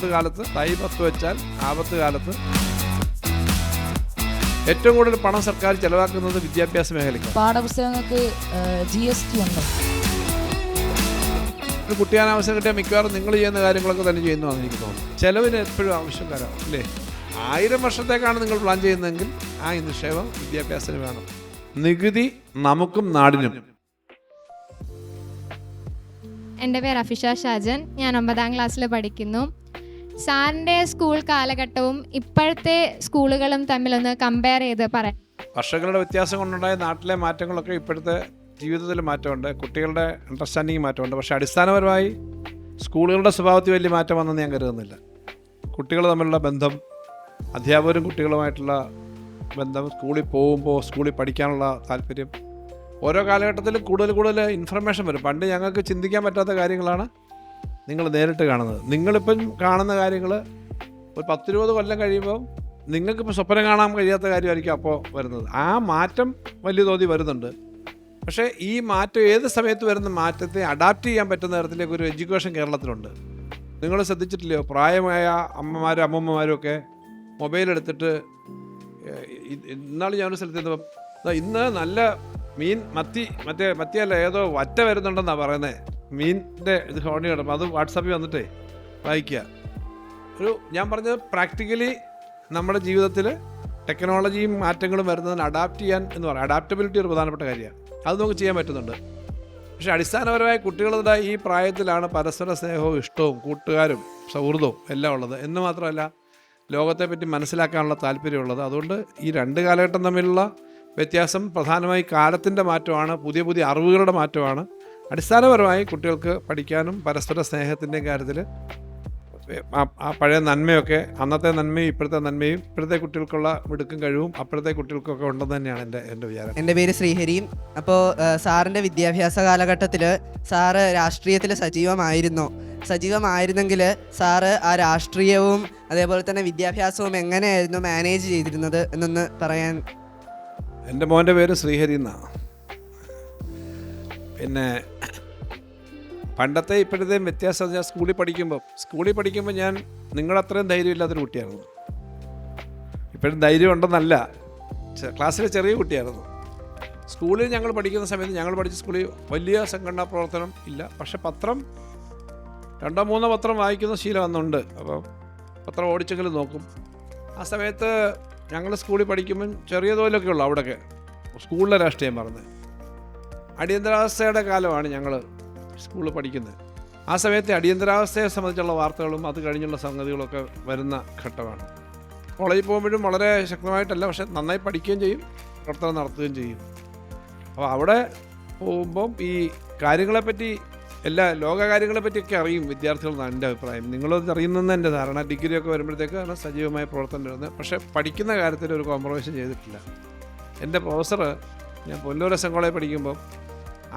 ആപത്ത് കാലത്ത് തൈപത്ത് വെച്ചാൽ ആപത്ത് കാലത്ത് ഏറ്റവും കൂടുതൽ പണം സർക്കാർ ചെലവാക്കുന്നത് വിദ്യാഭ്യാസ മേഖലയ്ക്ക്. പാഠപുസ്തകങ്ങൾക്ക് GST ഉണ്ട്. ഒരു കുട്ടിയാനാവസരം കിട്ടിയാൽ മിക്കവാറും നിങ്ങൾ ചെയ്യുന്ന കാര്യങ്ങളൊക്കെ തന്നെ ചെയ്യുന്നതാണ് എനിക്ക് തോന്നുന്നു. ചെലവിന് എപ്പോഴും ആവശ്യക്കാരാണ് അല്ലേ. 1000 വർഷത്തേക്കാണ് നിങ്ങൾ പ്ലാൻ ചെയ്യുന്നതെങ്കിൽ ആ നിക്ഷേപം വിദ്യാഭ്യാസത്തിന് വേണം. നികുതി നമുക്കും നാടിനും. എൻ്റെ പേര് അഫിഷ ഷാജൻ. ഞാൻ 9ാം ക്ലാസ്സിൽ പഠിക്കുന്നു. സാറിൻ്റെ സ്കൂൾ കാലഘട്ടവും ഇപ്പോഴത്തെ സ്കൂളുകളും തമ്മിലൊന്ന് കമ്പയർ ചെയ്ത് പറയാം. വർഷങ്ങളുടെ വ്യത്യാസം കൊണ്ടുണ്ടായ നാട്ടിലെ മാറ്റങ്ങളൊക്കെ ഇപ്പോഴത്തെ ജീവിതത്തിൽ മാറ്റമുണ്ട്, കുട്ടികളുടെ അണ്ടർസ്റ്റാൻഡിങ് മാറ്റമുണ്ട്. പക്ഷേ അടിസ്ഥാനപരമായി സ്കൂളുകളുടെ സ്വഭാവത്തിൽ വലിയ മാറ്റം വന്നെന്ന് ഞാൻ കരുതുന്നില്ല. കുട്ടികൾ തമ്മിലുള്ള ബന്ധം, അധ്യാപകരും കുട്ടികളുമായിട്ടുള്ള ബന്ധം, സ്കൂളിൽ പോകുമ്പോൾ സ്കൂളിൽ പഠിക്കാനുള്ള താല്പര്യം, ഓരോ കാലഘട്ടത്തിലും കൂടുതൽ ഇൻഫർമേഷൻ വരും. പണ്ട് ഞങ്ങൾക്ക് ചിന്തിക്കാൻ പറ്റാത്ത കാര്യങ്ങളാണ് നിങ്ങൾ നേരിട്ട് കാണുന്നത്. നിങ്ങളിപ്പം കാണുന്ന കാര്യങ്ങൾ ഒരു 10-20 കൊല്ലം കഴിയുമ്പോൾ നിങ്ങൾക്കിപ്പോൾ സ്വപ്നം കാണാൻ കഴിയാത്ത കാര്യമായിരിക്കും അപ്പോൾ വരുന്നത്. ആ മാറ്റം വലിയ തോതിൽ വരുന്നുണ്ട്. പക്ഷേ ഈ മാറ്റം ഏത് സമയത്ത് വരുന്ന മാറ്റത്തെ അഡാപ്റ്റ് ചെയ്യാൻ പറ്റുന്ന തരത്തിലേക്ക് ഒരു എഡ്യൂക്കേഷൻ കേരളത്തിലുണ്ട്. നിങ്ങൾ ശ്രദ്ധിച്ചിട്ടില്ലയോ, പ്രായമായ അമ്മമാരും അമ്മമ്മമാരും ഒക്കെ മൊബൈലെടുത്തിട്ട് ഇന്നാൾ ഞാനൊരു സ്ഥലത്ത് ചെന്നപ്പോൾ ഇന്ന് നല്ല മീൻ മത്തിയല്ല ഏതോ വറ്റ വരുന്നുണ്ടെന്നാണ് പറയുന്നത്. മീനിൻ്റെ ഇത് ഫോണിൽ കിടപ്പോൾ അത് വാട്സാപ്പിൽ വന്നിട്ടേ വായിക്കുക. ഞാൻ പറഞ്ഞത് പ്രാക്ടിക്കലി നമ്മുടെ ജീവിതത്തിൽ ടെക്നോളജിയും മാറ്റങ്ങളും വരുന്നതിന് അഡാപ്റ്റ് ചെയ്യാൻ എന്ന് പറയാം. അഡാപ്റ്റബിലിറ്റി ഒരു പ്രധാനപ്പെട്ട കാര്യമാണ്. അത് നമുക്ക് ചെയ്യാൻ പറ്റുന്നുണ്ട്. പക്ഷേ അടിസ്ഥാനപരമായി കുട്ടികളുടെ ഈ പ്രായത്തിലാണ് പരസ്പര സ്നേഹവും ഇഷ്ടവും കൂട്ടുകാരും സൗഹൃദവും എല്ലാം ഉള്ളത് എന്ന് മാത്രമല്ല ലോകത്തെപ്പറ്റി മനസ്സിലാക്കാനുള്ള താല്പര്യമുള്ളത്. അതുകൊണ്ട് ഈ 2 കാലഘട്ടം തമ്മിലുള്ള വ്യത്യാസം പ്രധാനമായി കാലത്തിൻ്റെ മാറ്റമാണ്, പുതിയ അറിവുകളുടെ മാറ്റമാണ്. അടിസ്ഥാനപരമായി കുട്ടികൾക്ക് പഠിക്കാനും പരസ്പര സ്നേഹത്തിൻ്റെയും കാര്യത്തിൽ ആ പഴയ നന്മയൊക്കെ, അന്നത്തെ നന്മയും ഇപ്പോഴത്തെ നന്മയും ഇപ്പോഴത്തെ കുട്ടികൾക്കുള്ള മിടുക്കും കഴിവും അപ്പോഴത്തെ കുട്ടികൾക്കൊക്കെ ഉണ്ടെന്ന് തന്നെയാണ് എൻ്റെ വിചാരം. എൻ്റെ പേര് ശ്രീഹരിയും. അപ്പോൾ സാറിൻ്റെ വിദ്യാഭ്യാസ കാലഘട്ടത്തിൽ സാറ് രാഷ്ട്രീയത്തിൽ സജീവമായിരുന്നെങ്കിൽ സാറ് ആ രാഷ്ട്രീയവും അതേപോലെ തന്നെ വിദ്യാഭ്യാസവും എങ്ങനെയായിരുന്നു മാനേജ് ചെയ്തിരുന്നത് എന്നൊന്ന് പറയാൻ. എൻ്റെ മോൻ്റെ പേര് ശ്രീഹരി എന്നാണ്. പിന്നെ പണ്ടത്തെ ഇപ്പോഴത്തെയും വ്യത്യാസം ഞാൻ സ്കൂളിൽ പഠിക്കുമ്പോൾ ഞാൻ നിങ്ങളത്രയും ധൈര്യമില്ലാത്തൊരു കുട്ടിയായിരുന്നു. ഇപ്പോഴും ധൈര്യം ഉണ്ടെന്നല്ല, ക്ലാസ്സിലെ ചെറിയ കുട്ടിയായിരുന്നു. സ്കൂളിൽ ഞങ്ങൾ പഠിക്കുന്ന സമയത്ത് ഞങ്ങൾ പഠിച്ച സ്കൂളിൽ വലിയ സംഘടനാ പ്രവർത്തനം ഇല്ല. പക്ഷെ പത്രം 2-3 പത്രം വായിക്കുന്ന ശീലം അന്നുണ്ട്. അപ്പോൾ പത്രം ഓടിച്ചെങ്കിലും നോക്കും. ആ സമയത്ത് ഞങ്ങൾ സ്കൂളിൽ പഠിക്കുമ്പം ചെറിയ തോതിലൊക്കെ ഉള്ളു അവിടെയൊക്കെ സ്കൂളിലെ രാഷ്ട്രീയം പറഞ്ഞത്. അടിയന്തരാവസ്ഥയുടെ കാലമാണ് ഞങ്ങൾ സ്കൂളിൽ പഠിക്കുന്നത്. ആ സമയത്ത് അടിയന്തരാവസ്ഥയെ സംബന്ധിച്ചുള്ള വാർത്തകളും അത് കഴിഞ്ഞുള്ള സംഗതികളൊക്കെ വരുന്ന ഘട്ടമാണ്. കോളേജിൽ പോകുമ്പോഴും വളരെ ശക്തമായിട്ടല്ല, പക്ഷെ നന്നായി പഠിക്കുകയും ചെയ്യും, പ്രവർത്തനം നടത്തുകയും ചെയ്യും. അപ്പോൾ അവിടെ പോകുമ്പം ഈ കാര്യങ്ങളെപ്പറ്റി ലോക കാര്യങ്ങളെപ്പറ്റിയൊക്കെ അറിയും വിദ്യാർത്ഥികളെന്നാണ് എൻ്റെ അഭിപ്രായം. നിങ്ങളത് അറിയുന്നതെന്ന് എൻ്റെ ധാരണ. ഡിഗ്രിയൊക്കെ വരുമ്പോഴത്തേക്കാണ് സജീവമായ പ്രവർത്തനം വരുന്നത്. പക്ഷേ പഠിക്കുന്ന കാര്യത്തിൽ ഒരു കോംപ്രമൈസും ചെയ്തിട്ടില്ല. എൻ്റെ പ്രൊഫസർ, ഞാൻ പൊന്നൂർ എസ് എൻ കോളേജിൽ പഠിക്കുമ്പം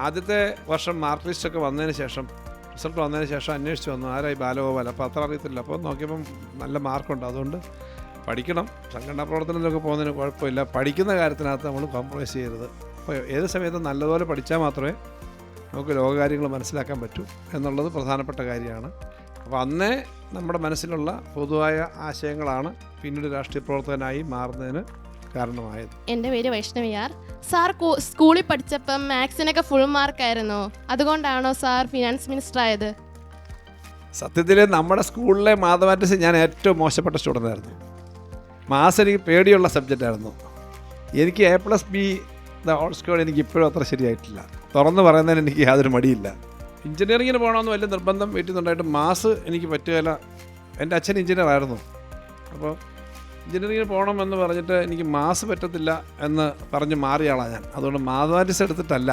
ആദ്യത്തെ വർഷം മാർക്ക് ലിസ്റ്റൊക്കെ വന്നതിന് ശേഷം, റിസൾട്ട് വന്നതിന് ശേഷം അന്വേഷിച്ച് വന്നു ആരായി ബാലഗോപാൽ. അപ്പോൾ അത്ര അറിയത്തില്ല. അപ്പോൾ നോക്കിയപ്പം നല്ല മാർക്കുണ്ട്. അതുകൊണ്ട് പഠിക്കണം, സംഘടനാ പ്രവർത്തനത്തിലൊക്കെ പോകുന്നതിന് കുഴപ്പമില്ല, പഠിക്കുന്ന കാര്യത്തിനകത്ത് നമ്മൾ കോംപ്രമൈസ് ചെയ്യരുത്. അപ്പോൾ ഏത് സമയത്തും നല്ലതുപോലെ പഠിച്ചാൽ മാത്രമേ നമുക്ക് ലോകകാര്യങ്ങൾ മനസ്സിലാക്കാൻ പറ്റൂ എന്നുള്ളത് പ്രധാനപ്പെട്ട കാര്യമാണ്. അപ്പോൾ അന്നേ നമ്മുടെ മനസ്സിലുള്ള പൊതുവായ ആശയങ്ങളാണ് പിന്നീട് രാഷ്ട്രീയ പ്രവർത്തകനായി മാറുന്നതിന് കാരണമായത്. എൻ്റെ പേര് വൈഷ്ണവിയാർ. സാർ സ്കൂളിൽ പഠിച്ചപ്പം മാത്സിനൊക്കെ ഫുൾ മാർക്കായിരുന്നു. അതുകൊണ്ടാണോ സാർ ഫിനാൻസ് മിനിസ്റ്റർ ആയത്? സത്യത്തിൽ നമ്മുടെ സ്കൂളിലെ മാത്തമാറ്റിക്സ് ഞാൻ ഏറ്റവും മോശപ്പെട്ട സ്റ്റുഡൻ്റ് ആയിരുന്നു. മാത്സ് എനിക്ക് പേടിയുള്ള സബ്ജക്റ്റായിരുന്നു. എനിക്ക് A+B ഹോൾ സ്ക്വയർ എനിക്ക് ഇപ്പോഴും അത്ര ശരിയായിട്ടില്ല. തുറന്ന് പറയുന്നതിന് എനിക്ക് യാതൊരു മടിയില്ല. എഞ്ചിനീയറിങ്ങിന് പോകണമെന്ന് വലിയ നിർബന്ധം വീട്ടിൽ നിന്നുണ്ടായിട്ട് മാത്സ് എനിക്ക് പറ്റുകയില്ല. എൻ്റെ അച്ഛൻ എഞ്ചിനീയർ ആയിരുന്നു. അപ്പോൾ എഞ്ചിനീയറിങ്ങിന് പോകണമെന്ന് പറഞ്ഞിട്ട് എനിക്ക് മാത്സ് പറ്റത്തില്ല എന്ന് പറഞ്ഞ് മാറിയ ആളാണ് ഞാൻ. അതുകൊണ്ട് മാത്തമാറ്റിക്സ് എടുത്തിട്ടല്ല.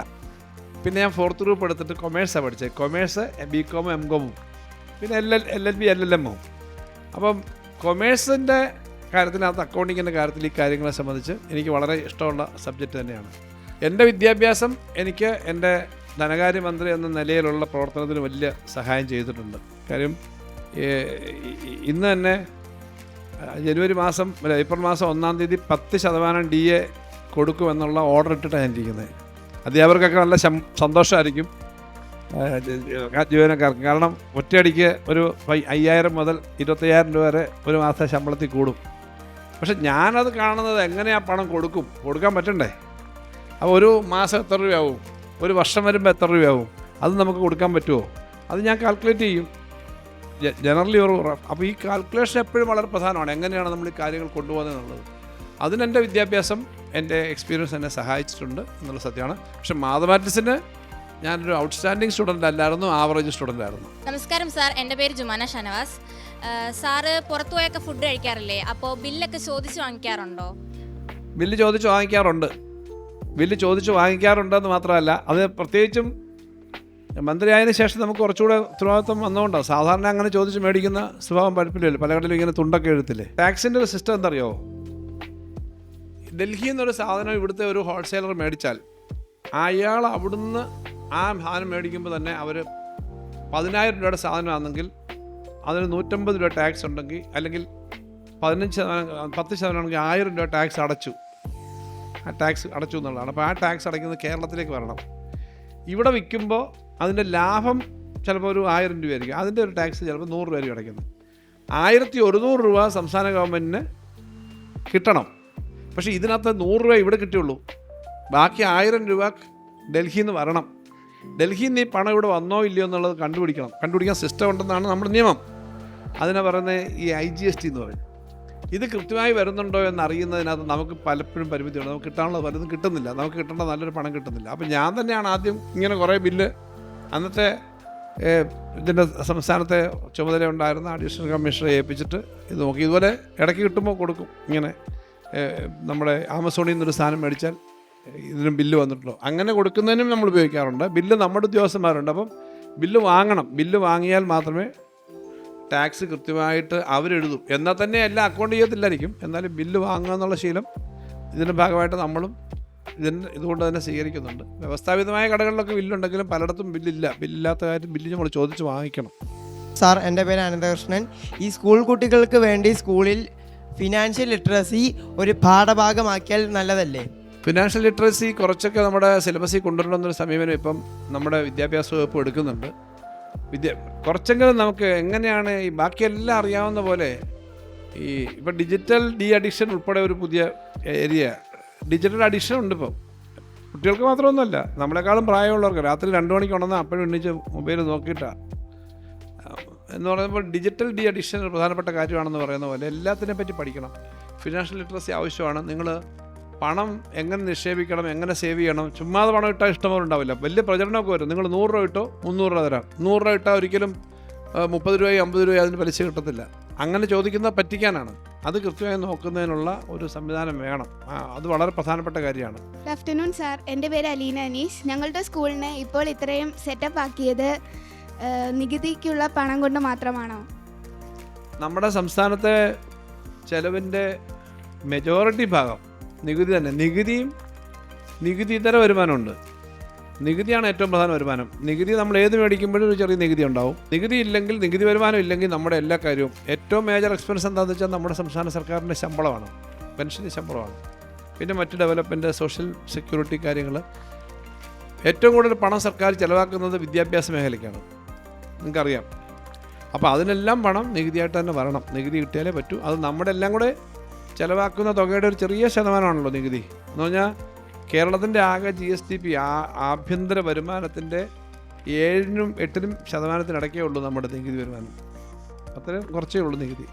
പിന്നെ ഞാൻ 4th ഗ്രൂപ്പ് എടുത്തിട്ട് കൊമേഴ്സാണ് പഠിച്ചത്. കൊമേഴ്സ് BCom MCom പിന്നെ LLB LLM. അപ്പം കൊമേഴ്സിൻ്റെ കാര്യത്തിനകത്ത്, അക്കൗണ്ടിങ്ങിൻ്റെ കാര്യത്തിൽ ഈ കാര്യങ്ങളെ സംബന്ധിച്ച് എനിക്ക് വളരെ ഇഷ്ടമുള്ള സബ്ജക്റ്റ് തന്നെയാണ്. എൻ്റെ വിദ്യാഭ്യാസം എനിക്ക് എൻ്റെ ധനകാര്യമന്ത്രി എന്ന നിലയിലുള്ള പ്രവർത്തനത്തിന് വലിയ സഹായം ചെയ്തിട്ടുണ്ട്. കാര്യം ഇന്ന് തന്നെ ഏപ്രിൽ മാസം 1-ാം തീയതി 10% DA കൊടുക്കുമെന്നുള്ള ഓർഡർ ഇട്ടിട്ടാണ് ഞാൻ ഇരിക്കുന്നത്. അധ്യാപകർക്കൊക്കെ നല്ല സന്തോഷമായിരിക്കും. ജീവനക്കാർക്ക്. കാരണം ഒറ്റയടിക്ക് ഒരു 5,000 മുതൽ 25,000 രൂപ വരെ ഒരു മാസത്തെ ശമ്പളത്തിൽ കൂടും. പക്ഷെ ഞാനത് കാണുന്നത് എങ്ങനെയാ പണം കൊടുക്കാൻ പറ്റണ്ടേ? അപ്പോൾ ഒരു മാസം എത്ര രൂപയാവും, ഒരു വർഷം വരുമ്പോൾ എത്ര രൂപയാവും, അത് നമുക്ക് കൊടുക്കാൻ പറ്റുമോ? അത് ഞാൻ കാൽക്കുലേറ്റ് ചെയ്യും ജനറലി ഒരു. അപ്പോൾ ഈ കാൽക്കുലേഷൻ എപ്പോഴും വളരെ പ്രധാനമാണ്, എങ്ങനെയാണ് നമ്മൾ ഈ കാര്യങ്ങൾ കൊണ്ടുപോകുന്നത് എന്നുള്ളത്. അതിനെൻ്റെ വിദ്യാഭ്യാസം, എൻ്റെ എക്സ്പീരിയൻസ് എന്നെ സഹായിച്ചിട്ടുണ്ട് എന്നുള്ള സത്യമാണ്. പക്ഷെ മാത്തമാറ്റിക്സിന് ഞാനൊരു ഔട്ട്സ്റ്റാൻഡിങ് സ്റ്റുഡൻ്റ് അല്ലായിരുന്നു, ആവറേജ് സ്റ്റുഡൻ്റ് ആയിരുന്നു. നമസ്കാരം സാർ, എൻ്റെ പേര് ജുമാന ഷനവാസ്. സാറ് പുറത്തു പോയൊക്കെ ഫുഡ് കഴിക്കാറില്ലേ? അപ്പോൾ ബില്ലൊക്കെ ചോദിച്ച് വാങ്ങിക്കാറുണ്ടോ? ബില്ല് ചോദിച്ച് വാങ്ങിക്കാറുണ്ടെന്ന് മാത്രമല്ല, അത് പ്രത്യേകിച്ചും മന്ത്രിയായതിനു ശേഷം നമുക്ക് കുറച്ചുകൂടെ ഉത്തരവാദിത്വം വന്നുകൊണ്ടാണ്. സാധാരണ അങ്ങനെ ചോദിച്ച് മേടിക്കുന്ന സ്വഭാവം പഠിപ്പില്ലല്ലോ. പല കടയിലും ഇങ്ങനെ തുണ്ടൊക്കെ എഴുത്തില്ലേ. ടാക്സിൻ്റെ ഒരു സിസ്റ്റം എന്തറിയോ? ഡൽഹിയിൽ നിന്നൊരു സാധനം ഇവിടുത്തെ ഒരു ഹോൾസെയിലർ മേടിച്ചാൽ അയാൾ അവിടുന്ന് ആ സാധനം മേടിക്കുമ്പോൾ തന്നെ അവർ 10,000 രൂപയുടെ സാധനമാണെങ്കിൽ അതിന് 150 രൂപ ടാക്സ് ഉണ്ടെങ്കിൽ, അല്ലെങ്കിൽ 10% ആണെങ്കിൽ 1000 രൂപ ടാക്സ് അടച്ചു. ആ ടാക്സ് അടച്ചു എന്നുള്ളതാണ്. അപ്പോൾ ആ ടാക്സ് അടയ്ക്കുന്നത് കേരളത്തിലേക്ക് വരണം. ഇവിടെ വിൽക്കുമ്പോൾ അതിൻ്റെ ലാഭം ചിലപ്പോൾ ഒരു 1000 രൂപയായിരിക്കും, അതിൻ്റെ ഒരു ടാക്സ് ചിലപ്പോൾ 100 രൂപയായിരിക്കും അടയ്ക്കുന്നത്. 1100 രൂപ സംസ്ഥാന ഗവൺമെൻറ്റിന് കിട്ടണം. പക്ഷേ ഇതിനകത്ത് 100 രൂപ ഇവിടെ കിട്ടുള്ളൂ, ബാക്കി 1000 രൂപ ഡൽഹിയിൽ നിന്ന് വരണം. ഡൽഹിയിൽ നിന്ന് ഈ പണം ഇവിടെ വന്നോ ഇല്ലയോ എന്നുള്ളത് കണ്ടുപിടിക്കാൻ സിസ്റ്റം ഉണ്ടെന്നാണ് നമ്മുടെ നിയമം. അതിനെ പറയുന്നത് ഈ IGST എന്ന് പറയും. ഇത് കൃത്യമായി വരുന്നുണ്ടോ എന്ന് അറിയുന്നതിനകത്ത് നമുക്ക് പലപ്പോഴും പരിമിതിയുണ്ട്. നമുക്ക് കിട്ടാനുള്ള പലതും കിട്ടുന്നില്ല, നമുക്ക് കിട്ടേണ്ട നല്ലൊരു പണം കിട്ടുന്നില്ല. അപ്പോൾ ഞാൻ തന്നെയാണ് ആദ്യം ഇങ്ങനെ കുറേ ബില്ല് അന്നത്തെ ഇതിൻ്റെ സംസ്ഥാനത്തെ ചുമതല ഉണ്ടായിരുന്ന അഡീഷണൽ കമ്മീഷണറെ ഏൽപ്പിച്ചിട്ട് ഇത് നോക്കി. ഇതുപോലെ ഇടയ്ക്ക് കിട്ടുമ്പോൾ കൊടുക്കും. ഇങ്ങനെ നമ്മുടെ ആമസോണിൽ നിന്നൊരു സാധനം മേടിച്ചാൽ ഇതിനും ബില്ല് വന്നിട്ടുണ്ടോ, അങ്ങനെ കൊടുക്കുന്നതിനും നമ്മൾ ഉപയോഗിക്കാറുണ്ട്. ബില്ല് നമ്മുടെ ഉദ്യോഗസ്ഥന്മാരുണ്ട്. അപ്പം ബില്ല് വാങ്ങണം. ബില്ല് വാങ്ങിയാൽ മാത്രമേ ടാക്സ് കൃത്യമായിട്ട് അവരെഴുതും. എന്നാൽ തന്നെ എല്ലാം അക്കൗണ്ട് ചെയ്യത്തില്ലായിരിക്കും, എന്നാലും ബില്ല് വാങ്ങുക എന്നുള്ള ശീലം ഇതിൻ്റെ ഭാഗമായിട്ട് നമ്മളും ഇതുകൊണ്ട് തന്നെ സ്വീകരിക്കുന്നുണ്ട്. വ്യവസ്ഥാപിതമായ കടകളിലൊക്കെ ബില്ലുണ്ടെങ്കിലും പലയിടത്തും ബില്ലില്ലാത്ത കാര്യം ബില്ല് നമ്മൾ ചോദിച്ച് വാങ്ങിക്കണം. സാർ, എൻ്റെ പേര് അനന്തകൃഷ്ണൻ. ഈ സ്കൂൾ കുട്ടികൾക്ക് വേണ്ടി സ്കൂളിൽ ഫിനാൻഷ്യൽ ലിറ്ററസി ഒരു പാഠഭാഗമാക്കിയാൽ നല്ലതല്ലേ? ഫിനാൻഷ്യൽ ലിറ്ററസി കുറച്ചൊക്കെ നമ്മുടെ സിലബസിൽ കൊണ്ടുവരണമെന്നൊരു സമീപനം ഇപ്പം നമ്മുടെ വിദ്യാഭ്യാസ വകുപ്പ് എടുക്കുന്നുണ്ട്. കുറച്ചെങ്കിലും നമുക്ക് എങ്ങനെയാണ് ഈ ബാക്കിയെല്ലാം അറിയാവുന്ന പോലെ ഈ ഇപ്പം ഡിജിറ്റൽ അഡിക്ഷൻ ഉൾപ്പെടെ ഒരു പുതിയ ഏരിയ. ഡിജിറ്റൽ അഡിക്ഷൻ ഉണ്ട് ഇപ്പം. കുട്ടികൾക്ക് മാത്രമൊന്നുമല്ല, നമ്മളെക്കാളും പ്രായമുള്ളവർക്ക്. രാത്രി 2 മണിക്ക് ഉണർന്നാൽ അപ്പോഴും എണ്ണിച്ച് മൊബൈൽ നോക്കിയിട്ടാണ് എന്ന് പറയുമ്പോൾ ഡിജിറ്റൽ അഡിക്ഷൻ ഒരു പ്രധാനപ്പെട്ട കാര്യമാണെന്ന് പറയുന്ന പോലെ എല്ലാത്തിനെ പറ്റി പഠിക്കണം. ഫിനാൻഷ്യൽ ലിറ്ററസി ആവശ്യമാണ്. നിങ്ങൾ പണം എങ്ങനെ നിക്ഷേപിക്കണം, എങ്ങനെ സേവ് ചെയ്യണം. ചുമ്മാതെ പണം ഇട്ടാൽ ഇഷ്ടംപോലെ ഉണ്ടാവില്ല. വലിയ പ്രചരണമൊക്കെ വരും. നിങ്ങൾ 100 രൂപ ഇട്ടോ 300 രൂപ തരാം. 100 രൂപ ഇട്ടാൽ ഒരിക്കലും 30 രൂപയോ 50 രൂപയോ അതിന് പലിശ കിട്ടത്തില്ല. അങ്ങനെ ചോദിക്കുന്നത് പറ്റിക്കാനാണ്. അത് കൃത്യമായി നോക്കുന്നതിനുള്ള ഒരു സംവിധാനം വേണം. അത് വളരെ പ്രധാനപ്പെട്ട കാര്യമാണ്. ഗുഡ് ആഫ്റ്റർനൂൺ സാർ, എൻ്റെ പേര് അലീന അനീസ്. ഞങ്ങളുടെ സ്കൂളിനെ ഇപ്പോൾ ഇത്രയും സെറ്റപ്പ് ആക്കിയത് നികുതിക്കുള്ള പണം കൊണ്ട് മാത്രമാണോ? നമ്മുടെ സംസ്ഥാനത്തെ ചെലവിൻ്റെ മെജോറിറ്റി ഭാഗം നികുതി തന്നെ. നികുതി ഇതര വരുമാനമുണ്ട്. നികുതിയാണ് ഏറ്റവും പ്രധാന വരുമാനം. നികുതി നമ്മൾ ഏത് മേടിക്കുമ്പോഴും ഒരു ചെറിയ നികുതി ഉണ്ടാവും. നികുതി വരുമാനം ഇല്ലെങ്കിൽ നമ്മുടെ എല്ലാ കാര്യവും ഏറ്റവും മേജർ എക്സ്പെൻസ് എന്താണെന്ന് വെച്ചാൽ നമ്മുടെ സംസ്ഥാന സർക്കാരിൻ്റെ ശമ്പളമാണ്, പെൻഷൻ്റെ ശമ്പളമാണ്. പിന്നെ മറ്റ് ഡെവലപ്മെൻറ്റ്, സോഷ്യൽ സെക്യൂരിറ്റി കാര്യങ്ങൾ. ഏറ്റവും കൂടുതൽ പണം സർക്കാർ ചിലവാക്കുന്നത് വിദ്യാഭ്യാസ മേഖലയ്ക്കാണ്, നിങ്ങൾക്കറിയാം. അപ്പോൾ അതിനെല്ലാം പണം നികുതിയായിട്ട് തന്നെ വരണം. നികുതി കിട്ടിയാലേ പറ്റൂ. അത് നമ്മുടെ എല്ലാം കൂടെ ചിലവാക്കുന്ന തുകയുടെ ഒരു ചെറിയ ശതമാനമാണല്ലോ നികുതി എന്ന് പറഞ്ഞാൽ. കേരളത്തിൻ്റെ ആകെ GSDP ആഭ്യന്തര വരുമാനത്തിൻ്റെ 7-8% ഉള്ളൂ നമ്മുടെ നികുതി വരുമാനം. അത്രയും കുറച്ചേ ഉള്ളൂ നികുതി.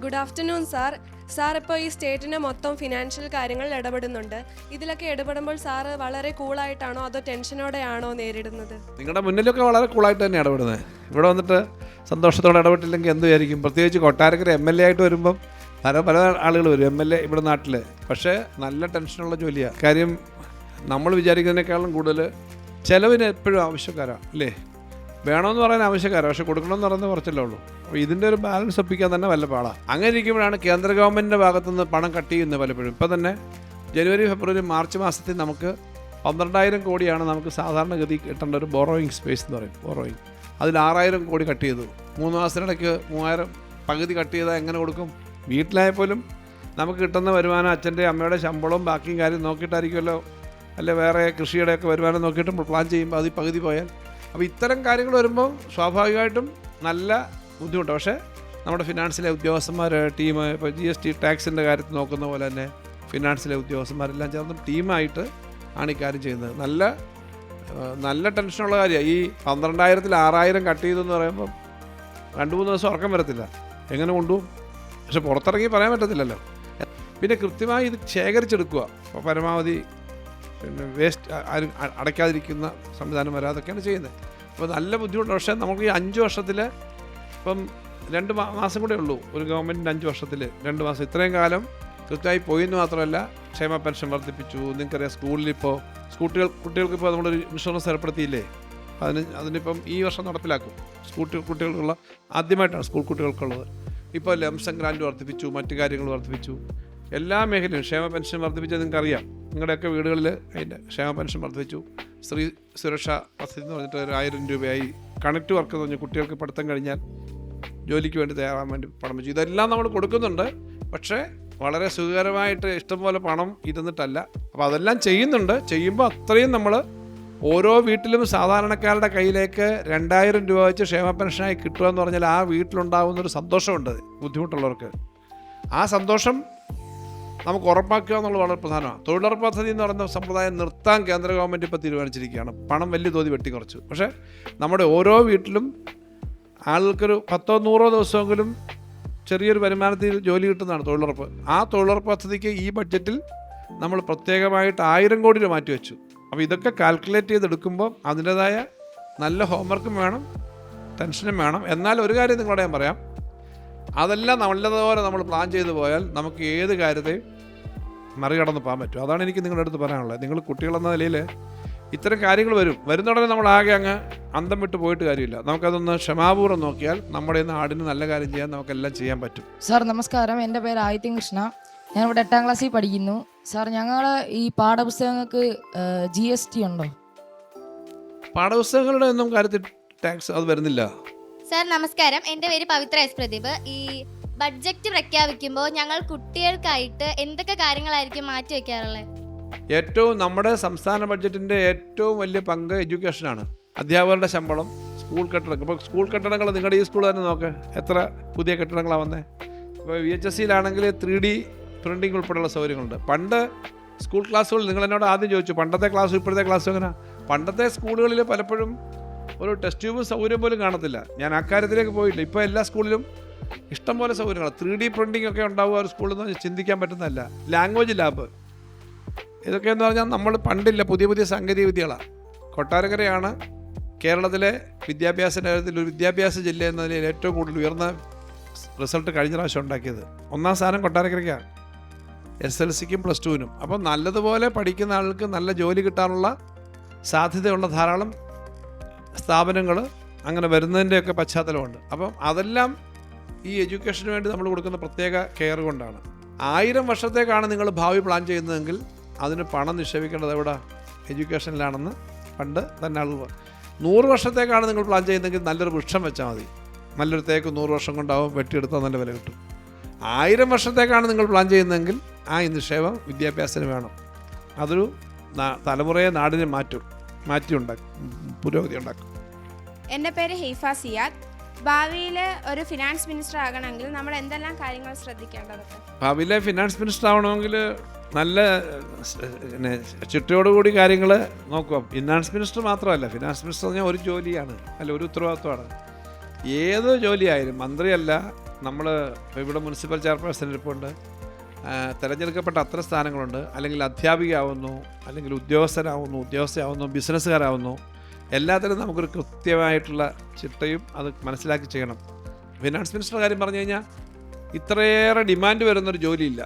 Good afternoon sir. സാർ ഇപ്പോൾ ഈ സ്റ്റേറ്റിൻ്റെ മൊത്തം ഫിനാൻഷ്യൽ കാര്യങ്ങളിൽ ഇടപെടുന്നുണ്ട്. ഇതിലൊക്കെ ഇടപെടുമ്പോൾ സാറ് വളരെ കൂളായിട്ടാണോ അതോ ടെൻഷനോടെയാണോ നേരിടുന്നത്? നിങ്ങളുടെ മുന്നിലൊക്കെ വളരെ കൂളായിട്ട് തന്നെ ഇടപെടുന്നത്. ഇവിടെ വന്നിട്ട് സന്തോഷത്തോടെ ഇടപെട്ടില്ലെങ്കിൽ എന്ത് വിചാരിക്കും? പ്രത്യേകിച്ച് കൊട്ടാരക്കര MLA ആയിട്ട് വരുമ്പം പല ആളുകൾ വരും. MLA ഇവിടെ നാട്ടിൽ. പക്ഷേ നല്ല ടെൻഷനുള്ള ജോലിയാണ്. കാര്യം നമ്മൾ വിചാരിക്കുന്നതിനേക്കാളും കൂടുതൽ ചിലവിന് എപ്പോഴും ആവശ്യക്കാരാണ് അല്ലേ? വേണമെന്ന് പറയാൻ ആവശ്യക്കാരാണ്, പക്ഷെ കൊടുക്കണമെന്ന് പറയുന്നത് കുറച്ചല്ലേ ഉള്ളൂ. അപ്പോൾ ഇതിൻ്റെ ഒരു ബാലൻസ് ഒപ്പിക്കാൻ തന്നെ വല്ല പാടാണ്. അങ്ങനെ ഇരിക്കുമ്പോഴാണ് കേന്ദ്ര ഗവൺമെൻറ്റിൻ്റെ ഭാഗത്തുനിന്ന് പണം കട്ട് ചെയ്യുന്നത് പലപ്പോഴും. ഇപ്പോൾ തന്നെ ജനുവരി, ഫെബ്രുവരി, മാർച്ച് മാസത്തിൽ നമുക്ക് 12,000 കോടിയാണ് നമുക്ക് സാധാരണഗതി കിട്ടേണ്ട ഒരു ബോറോയിങ് സ്പേസ് എന്ന് പറയും. ബോറോയിങ് അതിൽ 6,000 കോടി കട്ട് ചെയ്തു. 3 മാസത്തിനിടയ്ക്ക് 3,000 പകുതി കട്ട് ചെയ്താൽ എങ്ങനെ കൊടുക്കും? വീട്ടിലായപ്പോലും നമുക്ക് കിട്ടുന്ന വരുമാനം അച്ഛൻ്റെ അമ്മയുടെ ശമ്പളവും ബാക്കിയും കാര്യം നോക്കിയിട്ടായിരിക്കുമല്ലോ, അല്ലെ വേറെ കൃഷിയുടെയൊക്കെ വരുമാനം നോക്കിയിട്ട് പ്ലാൻ ചെയ്യുമ്പോൾ അത് പകുതി പോയാൽ അപ്പോൾ ഇത്തരം കാര്യങ്ങൾ വരുമ്പോൾ സ്വാഭാവികമായിട്ടും നല്ല ബുദ്ധിമുട്ട്. പക്ഷേ നമ്മുടെ ഫിനാൻസിലെ ഉദ്യോഗസ്ഥന്മാർ ടീം, ഇപ്പോൾ GST ടാക്സിൻ്റെ കാര്യത്തിൽ നോക്കുന്ന പോലെ തന്നെ ഫിനാൻസിലെ ഉദ്യോഗസ്ഥന്മാരെല്ലാം ചേർന്ന് ടീമായിട്ട് ആണ് ഈ കാര്യം ചെയ്യുന്നത്. നല്ല ടെൻഷനുള്ള കാര്യമാണ്. ഈ 12,000-ൽ 6,000 കട്ട് ചെയ്തെന്ന് പറയുമ്പം 2-3 ദിവസം ഉറക്കം വരത്തില്ല. എങ്ങനെ കൊണ്ടുപോകും? പക്ഷെ പുറത്തിറങ്ങി പറയാൻ പറ്റത്തില്ലല്ലോ. പിന്നെ കൃത്യമായി ഇത് ശേഖരിച്ചെടുക്കുക. അപ്പോൾ പരമാവധി പിന്നെ വേസ്റ്റ് ആരും അടയ്ക്കാതിരിക്കുന്ന സംവിധാനം വരാതൊക്കെയാണ് ചെയ്യുന്നത്. അപ്പോൾ നല്ല ബുദ്ധിമുട്ട്. പക്ഷേ നമുക്ക് ഈ 5 വർഷത്തിൽ ഇപ്പം 2 മാസം കൂടെ ഉള്ളൂ ഒരു ഗവൺമെൻറ്റിൻ്റെ 5 വർഷത്തിൽ 2 മാസം. ഇത്രയും കാലം കൃത്യമായി പോയെന്ന് മാത്രമല്ല, ക്ഷേമ പെൻഷൻ വർദ്ധിപ്പിച്ചു. നിങ്ങൾക്കറിയാം, സ്കൂളിലിപ്പോൾ കുട്ടികൾക്കിപ്പോൾ നമ്മളൊരു ഇൻഷുറൻസ് ഏർപ്പെടുത്തിയില്ലേ, അതിനിപ്പം ഈ വർഷം നടപ്പിലാക്കും. കുട്ടികൾക്കുള്ള ആദ്യമായിട്ടാണ് സ്കൂൾ കുട്ടികൾക്കുള്ളത്. ഇപ്പോൾ ലംസം ഗ്രാൻഡ് വർദ്ധിപ്പിച്ചു, മറ്റു കാര്യങ്ങൾ വർദ്ധിപ്പിച്ചു. എല്ലാ മേഖലയും ക്ഷേമ പെൻഷൻ വർദ്ധിപ്പിച്ചത് നിങ്ങൾക്കറിയാം. നിങ്ങളുടെയൊക്കെ വീടുകളിൽ അതിൻ്റെ ക്ഷേമ പെൻഷൻ വർദ്ധിപ്പിച്ചു. സ്ത്രീ സുരക്ഷാ പദ്ധതി എന്ന് പറഞ്ഞിട്ട് 1,000 രൂപയായി. കണക്റ്റ് വർക്ക് എന്ന് പറഞ്ഞാൽ കുട്ടികൾക്ക് പഠിത്തം കഴിഞ്ഞാൽ ജോലിക്ക് വേണ്ടി തയ്യാറാൻ വേണ്ടി പണം വെച്ചു. ഇതെല്ലാം നമ്മൾ കൊടുക്കുന്നുണ്ട്. പക്ഷേ വളരെ സുഖകരമായിട്ട് ഇഷ്ടംപോലെ പണം ഇരുന്നിട്ടല്ല. അപ്പോൾ അതെല്ലാം ചെയ്യുന്നുണ്ട്. ചെയ്യുമ്പോൾ അത്രയും നമ്മൾ ഓരോ വീട്ടിലും സാധാരണക്കാരുടെ കയ്യിലേക്ക് 2,000 രൂപ വെച്ച് ക്ഷേമ പെൻഷനായി കിട്ടുക എന്ന് പറഞ്ഞാൽ ആ വീട്ടിലുണ്ടാകുന്നൊരു സന്തോഷമുണ്ട് ബുദ്ധിമുട്ടുള്ളവർക്ക്. ആ സന്തോഷം നമുക്ക് ഉറപ്പാക്കുക എന്നുള്ളത് വളരെ പ്രധാനമാണ്. തൊഴിലുറപ്പ് പദ്ധതി എന്ന് പറയുന്ന സമ്പ്രദായം നിർത്താൻ കേന്ദ്ര ഗവൺമെൻറ് ഇപ്പോൾ തീരുമാനിച്ചിരിക്കുകയാണ്. പണം വലിയ തോതിൽ വെട്ടിക്കുറച്ചു. പക്ഷേ നമ്മുടെ ഓരോ വീട്ടിലും ആളുകൾക്കൊരു 10-100 ദിവസമെങ്കിലും ചെറിയൊരു വരുമാനത്തിൽ ജോലി കിട്ടുന്നതാണ് തൊഴിലുറപ്പ്. ആ തൊഴിലുറപ്പ് പദ്ധതിക്ക് ഈ ബഡ്ജറ്റിൽ നമ്മൾ പ്രത്യേകമായിട്ട് 1,000 കോടി രൂപ മാറ്റിവെച്ചു. അപ്പോൾ ഇതൊക്കെ കാൽക്കുലേറ്റ് ചെയ്തെടുക്കുമ്പോൾ അതിൻ്റേതായ നല്ല ഹോംവർക്കും വേണം, ടെൻഷനും വേണം. എന്നാൽ ഒരു കാര്യം നിങ്ങളോട് ഞാൻ പറയാം, അതെല്ലാം നല്ലതുപോലെ നമ്മൾ പ്ലാൻ ചെയ്തു പോയാൽ നമുക്ക് ഏത് കാര്യത്തെയും മറികടന്ന് പോകാൻ പറ്റും. അതാണ് എനിക്ക് നിങ്ങളുടെ അടുത്ത് പറയാനുള്ളത്. നിങ്ങൾ കുട്ടികളെന്ന നിലയിൽ ഇത്തരം കാര്യങ്ങൾ വരുന്നുടനെ നമ്മൾ ആകെ അങ്ങ് അന്തം വിട്ട് പോയിട്ട് കാര്യമില്ല. നമുക്കതൊന്ന് ക്ഷമാപൂർവ്വം നോക്കിയാൽ നമ്മുടെ നാടിന് നല്ല കാര്യം ചെയ്യാൻ നമുക്കെല്ലാം ചെയ്യാൻ പറ്റും. സാർ നമസ്കാരം, എൻ്റെ പേര് ആദിത്യ കൃഷ്ണ. ഞാനിവിടെ 8ാം ക്ലാസ്സിൽ പഠിക്കുന്നു. സാർ, ഞങ്ങൾ ഈ പാഠപുസ്തകങ്ങൾക്ക് GST ഉണ്ടോ? പാഠപുസ്തകങ്ങളുടെ ഒന്നും കാര്യത്തിൽ ടാക്സ് അത് വരുന്നില്ല. സാർ നമസ്കാരം, എൻ്റെ പേര് പവിത്ര എസ് പ്രദീപ്. ഈ ബഡ്ജറ്റ് പ്രഖ്യാപിക്കുമ്പോൾ ഞങ്ങൾ കുട്ടികൾക്കായിട്ട് എന്തൊക്കെ കാര്യങ്ങളായിരിക്കും മാറ്റി വയ്ക്കാറുള്ളത്? ഏറ്റവും നമ്മുടെ സംസ്ഥാന ബഡ്ജറ്റിൻ്റെ ഏറ്റവും വലിയ പങ്ക് എഡ്യൂക്കേഷനാണ്. അധ്യാപകരുടെ ശമ്പളം, സ്കൂൾ കെട്ടിടങ്ങൾ. ഇപ്പോൾ സ്കൂൾ കെട്ടിടങ്ങൾ നിങ്ങളുടെ ഈ സ്കൂൾ തന്നെ നോക്ക്, എത്ര പുതിയ കെട്ടിടങ്ങളാണ് വന്നത്. ഇപ്പോൾ VHSCയിലാണെങ്കിൽ 3D പ്രിൻറ്റിങ് ഉൾപ്പെടെയുള്ള സൗകര്യങ്ങളുണ്ട്. പണ്ട് സ്കൂൾ ക്ലാസ്സുകളിൽ നിങ്ങൾ എന്നോട് ആദ്യം ചോദിച്ചു പണ്ടത്തെ ക്ലാസ്സും ഇപ്പോഴത്തെ ക്ലാസ്സും എങ്ങനെ. പണ്ടത്തെ സ്കൂളുകളിൽ പലപ്പോഴും ഒരു ടെസ്റ്റ് ട്യൂബും സൗകര്യം പോലും കാണത്തില്ല. ഞാൻ അക്കാര്യത്തിലേക്ക് പോയില്ല. ഇപ്പോൾ എല്ലാ സ്കൂളിലും ഇഷ്ടംപോലെ സൗകര്യങ്ങൾ. 3D പ്രിൻറ്റിംഗ് ഒക്കെ ഉണ്ടാവുക ഒരു സ്കൂളിൽ നിന്ന് ചിന്തിക്കാൻ പറ്റുന്നതല്ല. ലാംഗ്വേജ് ലാബ്, ഇതൊക്കെയെന്ന് പറഞ്ഞാൽ നമ്മൾ പണ്ടില്ല, പുതിയ പുതിയ സാങ്കേതിക വിദ്യകളാണ്. കൊട്ടാരക്കരയാണ് കേരളത്തിലെ വിദ്യാഭ്യാസ കാര്യത്തിൽ ഒരു വിദ്യാഭ്യാസ ജില്ല എന്ന നിലയിൽ ഏറ്റവും കൂടുതൽ ഉയർന്ന റിസൾട്ട് കഴിഞ്ഞ പ്രാവശ്യം ഉണ്ടാക്കിയത്. 1ാം സ്ഥാനം കൊട്ടാരക്കരയ്ക്കാണ്, SLCക്കും +2നും. അപ്പം നല്ലതുപോലെ പഠിക്കുന്ന ആൾക്ക് നല്ല ജോലി കിട്ടാനുള്ള സാധ്യതയുള്ള ധാരാളം സ്ഥാപനങ്ങൾ അങ്ങനെ വരുന്നതിൻ്റെയൊക്കെ പശ്ചാത്തലമുണ്ട്. അപ്പം അതെല്ലാം ഈ എഡ്യൂക്കേഷന് വേണ്ടി നമ്മൾ കൊടുക്കുന്ന പ്രത്യേക കെയർ കൊണ്ടാണ്. 1000 വർഷത്തേക്കാണ് നിങ്ങൾ ഭാവി പ്ലാൻ ചെയ്യുന്നതെങ്കിൽ അതിന് പണം നിക്ഷേപിക്കേണ്ടത് എവിടെ? എഡ്യൂക്കേഷനിലാണെന്ന് പണ്ട് തന്നെ ആളുകൾ. 100 വർഷത്തേക്കാണ് നിങ്ങൾ പ്ലാൻ ചെയ്യുന്നതെങ്കിൽ നല്ലൊരു വൃക്ഷം വെച്ചാൽ മതി. നല്ലൊരു തേക്ക് 100 വർഷം കൊണ്ടാവും, വെട്ടിയെടുത്താൽ നല്ല വില കിട്ടും. 1000 വർഷത്തേക്കാണ് നിങ്ങൾ പ്ലാൻ ചെയ്യുന്നതെങ്കിൽ ആ നിക്ഷേപം വിദ്യാഭ്യാസത്തിന് വേണം. അതൊരു തലമുറയെ നാടിനെ മാറ്റിയുണ്ടാക്കും, പുരോഗതി ഉണ്ടാക്കും. എൻ്റെ പേര് ഹെയ്ഫ സിയാദ്. ഭാവിയിൽ ഒരു ഫിനാൻസ് മിനിസ്റ്റർ ആകണമെങ്കിൽ നമ്മൾ എന്തെല്ലാം കാര്യങ്ങൾ ശ്രദ്ധിക്കേണ്ടതൊക്കെ? ഭാവിയിലെ ഫിനാൻസ് മിനിസ്റ്റർ ആവണമെങ്കിൽ നല്ല ചിട്ടയോടുകൂടി കാര്യങ്ങൾ നോക്കുക. ഫിനാൻസ് മിനിസ്റ്റർ മാത്രമല്ല, ഫിനാൻസ് മിനിസ്റ്റർ പറഞ്ഞാൽ ഒരു ജോലിയാണ്, അല്ല ഒരു ഉത്തരവാദിത്വമാണ്. ഏത് ജോലിയായാലും, മന്ത്രിയല്ല, നമ്മൾ ഇവിടെ മുനിസിപ്പൽ ചെയർപേഴ്സൺ ഇരിപ്പുണ്ട്, തിരഞ്ഞെടുക്കപ്പെട്ട അത്ര സ്ഥാനങ്ങളുണ്ട്, അല്ലെങ്കിൽ അധ്യാപികയാവുന്നു, അല്ലെങ്കിൽ ഉദ്യോഗസ്ഥയാവുന്നു, ബിസിനസ്സുകാരാവുന്നു, എല്ലാത്തിലും നമുക്കൊരു കൃത്യമായിട്ടുള്ള ചിട്ടയും അത് മനസ്സിലാക്കി ചെയ്യണം. ഫിനാൻസ് മിനിസ്റ്ററുടെ കാര്യം പറഞ്ഞു കഴിഞ്ഞാൽ ഇത്രയേറെ ഡിമാൻഡ് വരുന്നൊരു ജോലിയില്ല.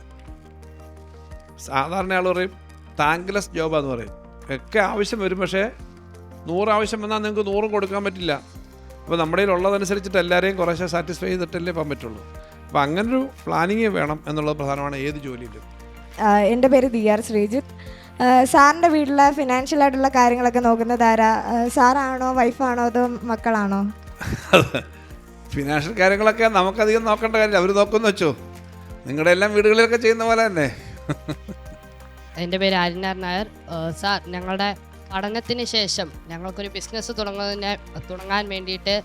സാധാരണ ആൾ പറയും താങ്ക്ലെസ് ജോബാന്ന് പറയും. ഒക്കെ ആവശ്യം വരും, പക്ഷേ 100 ആവശ്യം വന്നാൽ നിങ്ങൾക്ക് 100 കൊടുക്കാൻ പറ്റില്ല. അപ്പോൾ നമ്മുടെ കയ്യിൽ ഉള്ളതനുസരിച്ചിട്ട് എല്ലാവരെയും കുറേശ്ശെ സാറ്റിസ്ഫൈ ചെയ്തിട്ടല്ലേ പോകാൻ പറ്റുള്ളൂ. അപ്പോൾ അങ്ങനൊരു പ്ലാനിങ് വേണം എന്നുള്ളത് പ്രധാനമാണ് ഏത് ജോലിയിലും. എൻ്റെ പേര് DR ശ്രീജിത്ത്. സാറിൻ്റെ വീട്ടിലെ ഫിനാൻഷ്യലായിട്ടുള്ള കാര്യങ്ങളൊക്കെ നോക്കുന്നത് ആരാ? സാറാണോ, വൈഫാണോ, അതോ മക്കളാണോ? ഫിനാൻഷ്യൽ കാര്യങ്ങളൊക്കെ നമുക്കധികം നോക്കേണ്ട കാര്യമില്ല, അവർ നോക്കുമെന്ന് വെച്ചോ. നിങ്ങളുടെ എല്ലാം വീടുകളിലൊക്കെ ചെയ്യുന്ന പോലെ തന്നെ. എൻ്റെ പേര് ആര്യനാർ നായർ. സാർ, ഞങ്ങളുടെ പഠനത്തിന് ശേഷം ഞങ്ങൾക്കൊരു ബിസിനസ് തുടങ്ങാൻ വേണ്ടിയിട്ട്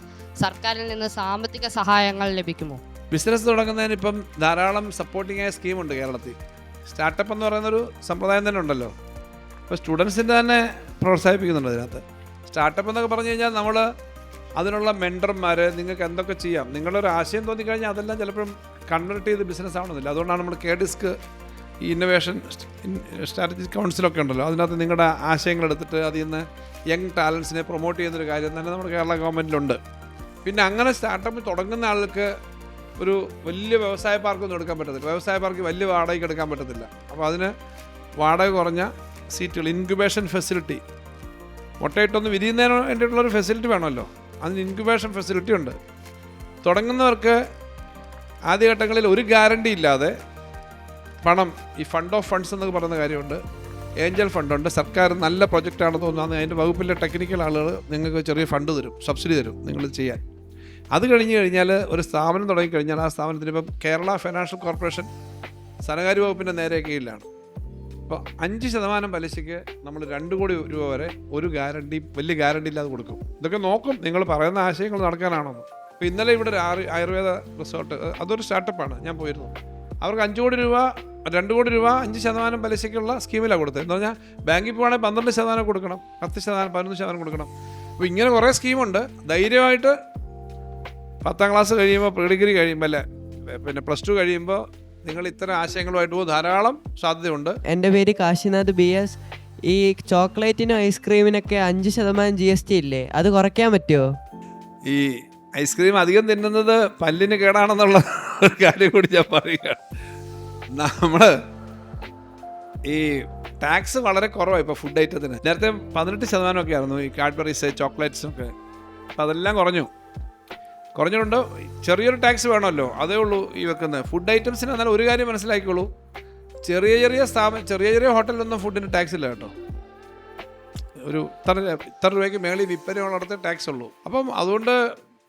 സർക്കാരിൽ നിന്ന് സാമ്പത്തിക സഹായങ്ങൾ ലഭിക്കുമോ? ബിസിനസ് തുടങ്ങുന്നതിന് ഇപ്പം ധാരാളം സപ്പോർട്ടിംഗ് ആയ സ്കീമുണ്ട് കേരളത്തിൽ. സ്റ്റാർട്ടപ്പ് എന്ന് പറയുന്നൊരു സമ്പ്രദായം തന്നെ ഉണ്ടല്ലോ. ഇപ്പോൾ സ്റ്റുഡൻസിൻ്റെ തന്നെ പ്രോത്സാഹിപ്പിക്കുന്നുണ്ട് അതിനകത്ത്. സ്റ്റാർട്ടപ്പ് എന്നൊക്കെ പറഞ്ഞു കഴിഞ്ഞാൽ നമ്മൾ അതിനുള്ള മെൻറ്റർമാർ, നിങ്ങൾക്ക് എന്തൊക്കെ ചെയ്യാം, നിങ്ങളൊരു ആശയം തോന്നിക്കഴിഞ്ഞാൽ അതെല്ലാം ചിലപ്പോഴും കൺവെർട്ട് ചെയ്ത് ബിസിനസ് ആവണമെന്നില്ല. അതുകൊണ്ടാണ് നമ്മൾ KDISC ഈ ഇന്നൊവേഷൻ സ്ട്രാറ്റജിക് കൗൺസിലൊക്കെ ഉണ്ടല്ലോ, അതിനകത്ത് നിങ്ങളുടെ ആശയങ്ങൾ എടുത്തിട്ട് അതിൽ നിന്ന് യങ് ടാലൻസിനെ പ്രൊമോട്ട് ചെയ്യുന്നൊരു കാര്യം തന്നെ നമ്മുടെ കേരള ഗവൺമെൻറ്റിലുണ്ട്. പിന്നെ അങ്ങനെ സ്റ്റാർട്ടപ്പ് തുടങ്ങുന്ന ആൾക്ക് ഒരു വലിയ വ്യവസായ പാർക്കൊന്നും എടുക്കാൻ പറ്റത്തില്ല. വ്യവസായ പാർക്ക് വലിയ വാടകയ്ക്ക് എടുക്കാൻ പറ്റത്തില്ല. അപ്പോൾ അതിന് വാടക കുറഞ്ഞ സീറ്റുകൾ, ഇൻക്യുബേഷൻ ഫെസിലിറ്റി, മുട്ടയിട്ടൊന്ന് വിരിയുന്നതിന് വേണ്ടിയിട്ടുള്ളൊരു ഫെസിലിറ്റി വേണമല്ലോ, അതിന് ഇൻക്യുബേഷൻ ഫെസിലിറ്റി ഉണ്ട്. തുടങ്ങുന്നവർക്ക് ആദ്യഘട്ടങ്ങളിൽ ഒരു ഗ്യാരണ്ടി ഇല്ലാതെ പണം, ഈ ഫണ്ട് ഓഫ് ഫണ്ട്സ് എന്നൊക്കെ പറയുന്ന കാര്യമുണ്ട്, ഏഞ്ചൽ ഫണ്ടുണ്ട്. സർക്കാർ നല്ല പ്രൊജക്റ്റാണെന്ന് തോന്നുന്നു, അതിൻ്റെ വകുപ്പിലെ ടെക്നിക്കൽ ആളുകൾ നിങ്ങൾക്ക് ചെറിയ ഫണ്ട് തരും, സബ്സിഡി തരും നിങ്ങളിത് ചെയ്യാൻ. അത് കഴിഞ്ഞ് കഴിഞ്ഞാൽ ഒരു സ്ഥാപനം തുടങ്ങിക്കഴിഞ്ഞാൽ ആ സ്ഥാപനത്തിന് ഇപ്പം കേരള ഫൈനാൻഷ്യൽ കോർപ്പറേഷൻ ധനകാര്യ വകുപ്പിൻ്റെ നേരെ കീഴിലാണ്. അപ്പോൾ 5% പലിശയ്ക്ക് നമ്മൾ 2 കോടി രൂപ വരെ ഒരു ഗ്യാരണ്ടി, വലിയ ഗ്യാരണ്ടി ഇല്ലാതെ കൊടുക്കും. ഇതൊക്കെ നോക്കും നിങ്ങൾ പറയുന്ന ആശയങ്ങൾ നടക്കാനാണെന്ന്. ഇപ്പോൾ ഇന്നലെ ഇവിടെ ഒരു ആയുർവേദ റിസോർട്ട്, അതൊരു സ്റ്റാർട്ടപ്പാണ്, ഞാൻ പോയിരുന്നു. അവർക്ക് 5 കോടി രൂപ 2 കോടി രൂപ 5% പലിശയ്ക്കുള്ള സ്കീമിലാണ് കൊടുത്തത്. എന്ന് പറഞ്ഞാൽ ബാങ്കിൽ പോവുകയാണെങ്കിൽ 12% കൊടുക്കണം, 10%, 11% കൊടുക്കണം. അപ്പോൾ ഇങ്ങനെ കുറേ സ്കീമുണ്ട്. ധൈര്യമായിട്ട് 10ാം ക്ലാസ് കഴിയുമ്പോൾ, പ്രീ ഡിഗ്രി കഴിയുമ്പോൾ, അല്ലേ പിന്നെ +2 കഴിയുമ്പോൾ നിങ്ങൾ ഇത്തരം ആശയങ്ങളുമായിട്ട് പോകും, ധാരാളം സാധ്യതയുണ്ട്. എൻ്റെ പേര് കാശിനാഥ് BS. ഈ ചോക്ലേറ്റിനും ഐസ്ക്രീമിനൊക്കെ 5% GST ഇല്ലേ, അത് കുറയ്ക്കാൻ പറ്റുമോ? ഈ ഐസ്ക്രീം അധികം തിന്നുന്നത് പല്ലിന് കേടാണെന്നുള്ള ഒരു കാര്യം കൂടി ഞാൻ പറയുകയാണ്. നമ്മൾ ഈ ടാക്സ് വളരെ കുറവാണ് ഇപ്പോൾ ഫുഡ് ഐറ്റത്തിന്. നേരത്തെ 18% ഒക്കെ ആയിരുന്നു ഈ കാഡ്ബറീസ്, ചോക്ലേറ്റ്സൊക്കെ. അപ്പോൾ അതെല്ലാം കുറഞ്ഞിട്ടുണ്ട്. ചെറിയൊരു ടാക്സ് വേണമല്ലോ, അതേ ഉള്ളൂ ഈ വെക്കുന്നത്. ഫുഡ് ഐറ്റംസിന് എന്നാൽ ഒരു കാര്യം മനസ്സിലാക്കിക്കോളൂ, ചെറിയ ഹോട്ടലിലൊന്നും ഫുഡിന് ടാക്സ് ഇല്ല കേട്ടോ. ഒരു ഇത്ര രൂപയ്ക്ക് മേളിൽ വിൽപ്പനയുള്ളിടത്ത് ടാക്സ് ഉള്ളൂ. അപ്പം അതുകൊണ്ട്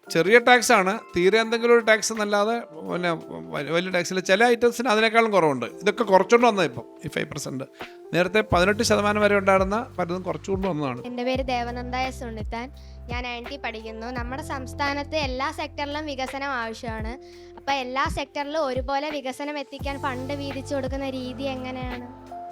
ചെറിയ ടാക്സാണ്, തീരെ എന്തെങ്കിലും ഒരു ടാക്സ് എന്നല്ലാതെ പിന്നെ വലിയ ടാക്സില്ല. ചില ഐറ്റംസിന് അതിനേക്കാളും കുറവുണ്ട്. ഇതൊക്കെ കുറച്ചുകൊണ്ട് വന്നത് ഇപ്പം ഈ 5%. നേരത്തെ 18% വരെ ഉണ്ടായിരുന്ന പലതും കുറച്ചുകൊണ്ട് വന്നതാണ്. എൻ്റെ പേര് ദേവനന്ദ S. ഉണ്ണിത്താൻ. ഞാൻ 9th പഠിക്കുന്നു. നമ്മുടെ സംസ്ഥാനത്ത് എല്ലാ സെക്ടറിലും വികസനം ആവശ്യമാണ്. അപ്പോൾ എല്ലാ സെക്ടറിലും ഒരുപോലെ വികസനം എത്തിക്കാൻ ഫണ്ട് വീതിച്ചു കൊടുക്കുന്ന രീതി എങ്ങനെയാണ്?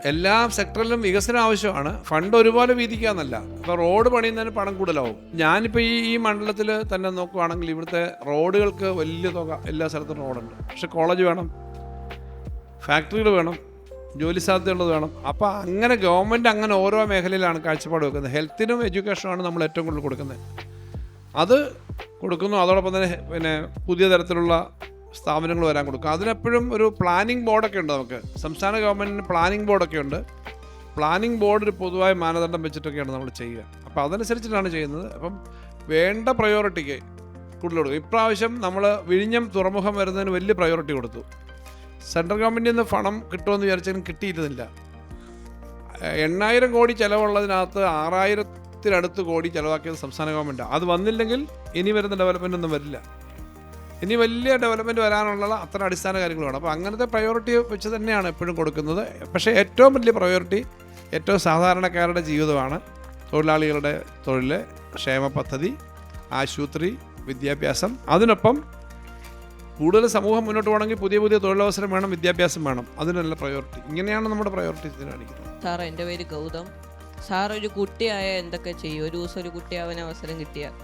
എല്ലാ സെക്ടറിലും വികസനം ആവശ്യമാണ്, ഫണ്ട് ഒരുപോലെ വീതിക്കാന്നല്ല. ഇപ്പോൾ റോഡ് പണിയുന്നതിന് പണം കൂടുതലാവും. ഞാനിപ്പോൾ ഈ മണ്ഡലത്തിൽ തന്നെ നോക്കുവാണെങ്കിൽ ഇവിടുത്തെ റോഡുകൾക്ക് വലിയ തുക, എല്ലാ സ്ഥലത്തും റോഡുണ്ട്. പക്ഷെ കോളേജ് വേണം, ഫാക്ടറികൾ വേണം, ജോലി സാധ്യതയുള്ളത് വേണം. അപ്പോൾ അങ്ങനെ ഗവൺമെൻറ് അങ്ങനെ ഓരോ മേഖലയിലാണ് കാഴ്ചപ്പാട് വെക്കുന്നത്. ഹെൽത്തിനും എഡ്യൂക്കേഷനുമാണ് നമ്മൾ ഏറ്റവും കൂടുതൽ കൊടുക്കുന്നത്. അത് കൊടുക്കുന്നു. അതോടൊപ്പം തന്നെ പിന്നെ പുതിയ തരത്തിലുള്ള സ്ഥാപനങ്ങൾ വരാൻ കൊടുക്കും. അതിനെപ്പോഴും ഒരു പ്ലാനിംഗ് ബോർഡൊക്കെ ഉണ്ട്. നമുക്ക് സംസ്ഥാന ഗവൺമെൻറ്റിന് പ്ലാനിംഗ് ബോർഡൊക്കെ ഉണ്ട്. പ്ലാനിംഗ് ബോർഡ് ഒരു പൊതുവായ മാനദണ്ഡം വെച്ചിട്ടൊക്കെയാണ് നമ്മൾ ചെയ്യുക. അപ്പോൾ അതനുസരിച്ചിട്ടാണ് ചെയ്യുന്നത്. അപ്പം വേണ്ട പ്രയോറിറ്റിക്ക് കൂടുതൽ കൊടുക്കും. ഇപ്രാവശ്യം നമ്മൾ വിഴിഞ്ഞം തുറമുഖം വരുന്നതിന് വലിയ പ്രയോറിറ്റി കൊടുത്തു. സെൻട്രൽ ഗവൺമെൻറ്റിൽ നിന്ന് പണം കിട്ടുമെന്ന് വിചാരിച്ചാലും കിട്ടിയിരുന്നില്ല. 8,000 കോടി ചിലവുള്ളതിനകത്ത് 6,000-അടുത്ത് കോടി ചിലവാക്കിയത് സംസ്ഥാന ഗവൺമെൻറ്റാണ്. അത് വന്നില്ലെങ്കിൽ ഇനി വരുന്ന ഡെവലപ്മെൻ്റ് ഒന്നും വരില്ല. ഇനി വലിയ ഡെവലപ്മെൻറ്റ് വരാനുള്ള അത്ര അടിസ്ഥാന കാര്യങ്ങൾ വേണം. അപ്പോൾ അങ്ങനത്തെ പ്രയോറിറ്റി വെച്ച് തന്നെയാണ് എപ്പോഴും കൊടുക്കുന്നത്. പക്ഷേ ഏറ്റവും വലിയ പ്രയോറിറ്റി ഏറ്റവും സാധാരണക്കാരുടെ ജീവിതമാണ്. തൊഴിലാളികളുടെ തൊഴിൽ, ക്ഷേമ പദ്ധതി, ആശുപത്രി, വിദ്യാഭ്യാസം. അതിനൊപ്പം കൂടുതൽ സമൂഹം മുന്നോട്ട് പോകണമെങ്കിൽ പുതിയ തൊഴിലവസരം വേണം, വിദ്യാഭ്യാസം വേണം. അതിനുള്ള പ്രയോറിറ്റി. ഇങ്ങനെയാണ് നമ്മുടെ പ്രയോറിറ്റി കാണിക്കുന്നത്. സാർ, എൻ്റെ പേര് ഗൗതം. സാർ ഒരു കുട്ടിയായ എന്തൊക്കെ ചെയ്യും? ഒരു ദിവസം ഒരു കുട്ടിയാവാൻ അവസരം കിട്ടിയാൽ?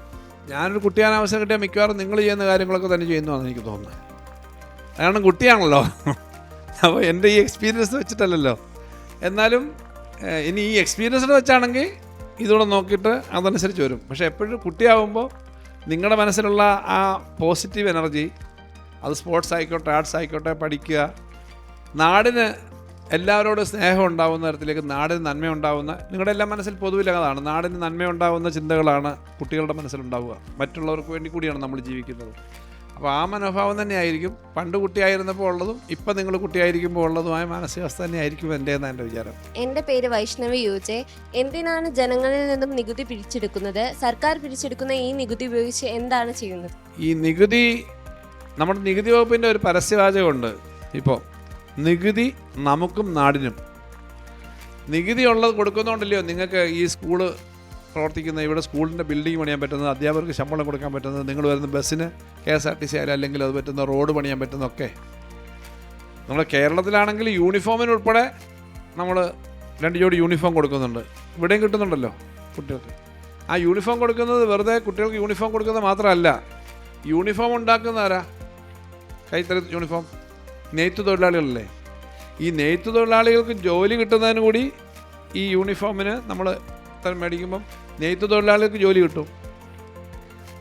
ഞാനൊരു കുട്ടിയാൻ അവസരം കിട്ടിയാൽ മിക്കവാറും നിങ്ങൾ ചെയ്യുന്ന കാര്യങ്ങളൊക്കെ തന്നെ ചെയ്യുന്നതാണ് എനിക്ക് തോന്നുന്നത്. കാരണം കുട്ടിയാണല്ലോ. അപ്പോൾ എൻ്റെ ഈ എക്സ്പീരിയൻസ് വെച്ചിട്ടല്ലല്ലോ. എന്നാലും ഇനി ഈ എക്സ്പീരിയൻസ് വെച്ചാണെങ്കിൽ ഇതൂടെ നോക്കിയിട്ട് അതനുസരിച്ച് വരും. പക്ഷേ എപ്പോഴും കുട്ടിയാവുമ്പോൾ നിങ്ങളുടെ മനസ്സിലുള്ള ആ പോസിറ്റീവ് എനർജി, അത് സ്പോർട്സ് ആയിക്കോട്ടെ, ആർട്സ് ആയിക്കോട്ടെ, പഠിക്കുക, നാടിന് എല്ലാവരോടും സ്നേഹം ഉണ്ടാവുന്ന തരത്തിലേക്ക്, നാടിന് നന്മയുണ്ടാവുന്ന, നിങ്ങളുടെ എല്ലാം മനസ്സിൽ പൊതുവിൽ അതാണ്, നാടിന് നന്മയുണ്ടാവുന്ന ചിന്തകളാണ് കുട്ടികളുടെ മനസ്സിലുണ്ടാവുക. മറ്റുള്ളവർക്ക് വേണ്ടി കൂടിയാണ് നമ്മൾ ജീവിക്കുന്നത്. അപ്പോൾ ആ മനോഭാവം തന്നെയായിരിക്കും പണ്ട് കുട്ടിയായിരുന്നപ്പോൾ ഉള്ളതും ഇപ്പം നിങ്ങൾ കുട്ടിയായിരിക്കുമ്പോൾ ഉള്ളതുമായ മാനസികാവസ്ഥ തന്നെയായിരിക്കും എൻ്റെതെന്ന് എൻ്റെ വിചാരം. എൻ്റെ പേര് വൈഷ്ണവി UJ. എന്തിനാണ് ജനങ്ങളിൽ നിന്നും നികുതി പിരിച്ചെടുക്കുന്നത്? സർക്കാർ പിരിച്ചെടുക്കുന്ന ഈ നികുതി ഉപയോഗിച്ച് എന്താണ് ചെയ്യുന്നത്? ഈ നികുതി, നമ്മുടെ നികുതി വകുപ്പിൻ്റെ ഒരു പരസ്യവാചകമുണ്ട്. ഇപ്പോൾ നികുതി നമുക്കും നാടിനും. നികുതി ഉള്ളത് കൊടുക്കുന്നതുകൊണ്ടല്ലയോ നിങ്ങൾക്ക് ഈ സ്കൂള് പ്രവർത്തിക്കുന്ന, ഇവിടെ സ്കൂളിൻ്റെ ബിൽഡിംഗ് പണിയാൻ പറ്റുന്നത്, അധ്യാപകർക്ക് ശമ്പളം കൊടുക്കാൻ പറ്റുന്നത്, നിങ്ങൾ വരുന്ന ബസ്സിന് KSRTC ആയാലും അല്ലെങ്കിൽ അത് പറ്റുന്ന റോഡ് പണിയാൻ പറ്റുന്നതൊക്കെ. നമ്മുടെ കേരളത്തിലാണെങ്കിൽ യൂണിഫോമിനുൾപ്പെടെ നമ്മൾ 2 ജോഡി യൂണിഫോം കൊടുക്കുന്നുണ്ട്. ഇവിടെയും കിട്ടുന്നുണ്ടല്ലോ കുട്ടികൾക്ക്. ആ യൂണിഫോം കൊടുക്കുന്നത് വെറുതെ കുട്ടികൾക്ക് യൂണിഫോം കൊടുക്കുന്നത് മാത്രമല്ല, യൂണിഫോം ഉണ്ടാക്കുന്നവരാ? കൈത്തറി യൂണിഫോം നെയ്ത്ത് തൊഴിലാളികളല്ലേ? ഈ നെയ്ത്ത് തൊഴിലാളികൾക്ക് ജോലി കിട്ടുന്നതിന് കൂടി ഈ യൂണിഫോമിന് നമ്മൾ മേടിക്കുമ്പം നെയ്ത്ത് തൊഴിലാളികൾക്ക് ജോലി കിട്ടും.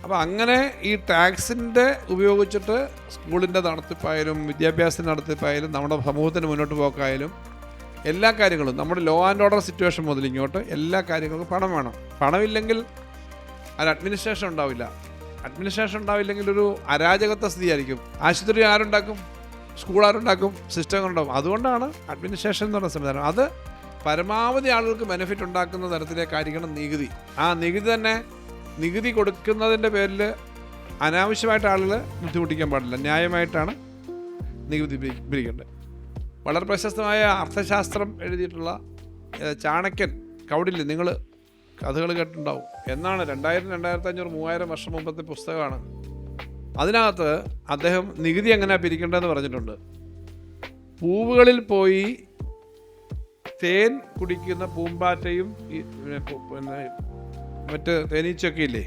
അപ്പോൾ അങ്ങനെ ഈ ടാക്സിൻ്റെ ഉപയോഗിച്ചിട്ട് സ്കൂളിൻ്റെ നടത്തിപ്പായാലും വിദ്യാഭ്യാസത്തിൻ്റെ നടത്തിപ്പായാലും നമ്മുടെ സമൂഹത്തിന് മുന്നോട്ട് പോക്കായാലും എല്ലാ കാര്യങ്ങളും, നമ്മുടെ ലോ ആൻഡ് ഓർഡർ സിറ്റുവേഷൻ മുതൽ ഇങ്ങോട്ട് എല്ലാ കാര്യങ്ങൾക്കും പണം വേണം. പണമില്ലെങ്കിൽ അത് അഡ്മിനിസ്ട്രേഷൻ ഉണ്ടാവില്ല. അഡ്മിനിസ്ട്രേഷൻ ഉണ്ടാവില്ലെങ്കിൽ ഒരു അരാജകത്വ സ്ഥിതിയായിരിക്കും. ആശുപത്രി ആരുണ്ടാക്കും? സ്കൂൾ ആരുണ്ടാക്കും? സിസ്റ്റം ഉണ്ടാവും. അതുകൊണ്ടാണ് അഡ്മിനിസ്ട്രേഷൻ എന്ന് പറയുന്ന സംവിധാനം. അത് പരമാവധി ആളുകൾക്ക് ബെനിഫിറ്റ് ഉണ്ടാക്കുന്ന തരത്തിലേക്കായിരിക്കണം നികുതി. ആ നികുതി തന്നെ, നികുതി കൊടുക്കുന്നതിൻ്റെ പേരിൽ അനാവശ്യമായിട്ട് ആളുകൾ ബുദ്ധിമുട്ടിക്കാൻ പാടില്ല. ന്യായമായിട്ടാണ് നികുതി പിരിക്കേണ്ടത്. വളരെ പ്രശസ്തമായ അർത്ഥശാസ്ത്രം എഴുതിയിട്ടുള്ള ചാണക്യൻ, കൗടില്യം, നിങ്ങൾ കഥകൾ കേട്ടിട്ടുണ്ടാവും. എന്നാണ് 2000, 2500, 3000 വർഷം മുമ്പത്തെ പുസ്തകമാണ്. അതിനകത്ത് അദ്ദേഹം നികുതി എങ്ങനെയാണ് പിരിക്കേണ്ടതെന്ന് പറഞ്ഞിട്ടുണ്ട്. പൂവുകളിൽ പോയി തേൻ കുടിക്കുന്ന പൂമ്പാറ്റയും പിന്നെ മറ്റ് തേനീച്ചയൊക്കെ ഇല്ലേ,